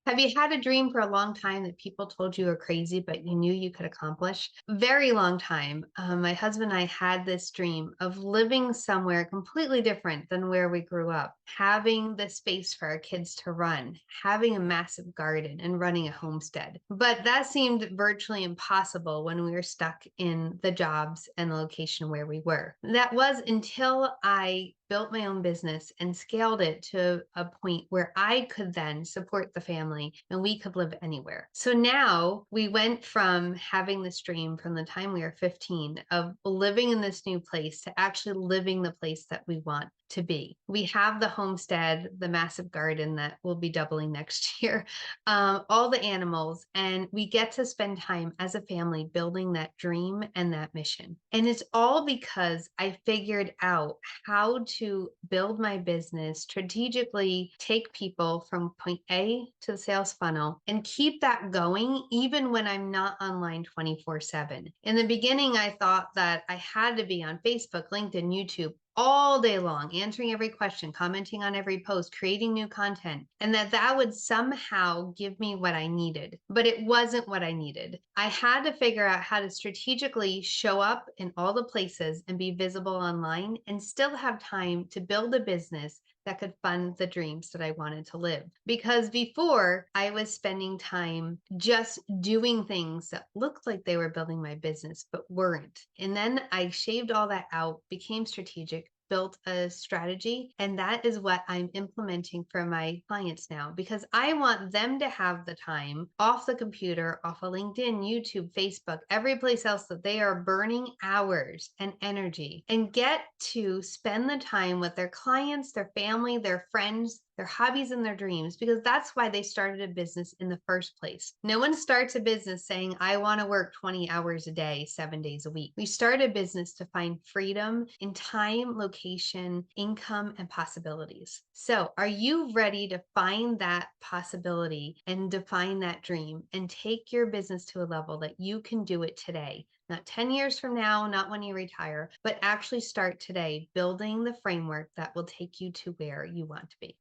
Have you had a dream for a long time that people told you were crazy, but you knew you could accomplish? Very long time. My husband and I had this dream of living somewhere completely different than where we grew up, having the space for our kids to run, having a massive garden, and running a homestead. But that seemed virtually impossible when we were stuck in the jobs and the location where we were. That was until I built my own business and scaled it to a point where I could then support the family and we could live anywhere. So now we went from having this dream from the time we were 15 of living in this new place to actually living the place that we want to be. We have the homestead, the massive garden that will be doubling next year, all the animals, and we get to spend time as a family building that dream and that mission. And it's all because I figured out how to build my business, strategically take people from point A to the sales funnel and keep that going even when I'm not online 24/7. In the beginning, I thought that I had to be on Facebook, LinkedIn, YouTube all day long, answering every question, commenting on every post, creating new content, and that would somehow give me what I needed. But it wasn't what I needed. I had to figure out how to strategically show up in all the places and be visible online and still have time to build a business that could fund the dreams that I wanted to live. Because before, I was spending time just doing things that looked like they were building my business, but weren't. And then I shaved all that out, became strategic, built a strategy. And that is what I'm implementing for my clients now because I want them to have the time off the computer, off of LinkedIn, YouTube, Facebook, every place else that they are burning hours and energy and get to spend the time with their clients, their family, their friends, their hobbies and their dreams, because that's why they started a business in the first place. No one starts a business saying, I want to work 20 hours a day, 7 days a week. We start a business to find freedom in time, location, income, and possibilities. So, are you ready to find that possibility and define that dream and take your business to a level that you can do it today? Not 10 years from now, not when you retire, but actually start today building the framework that will take you to where you want to be.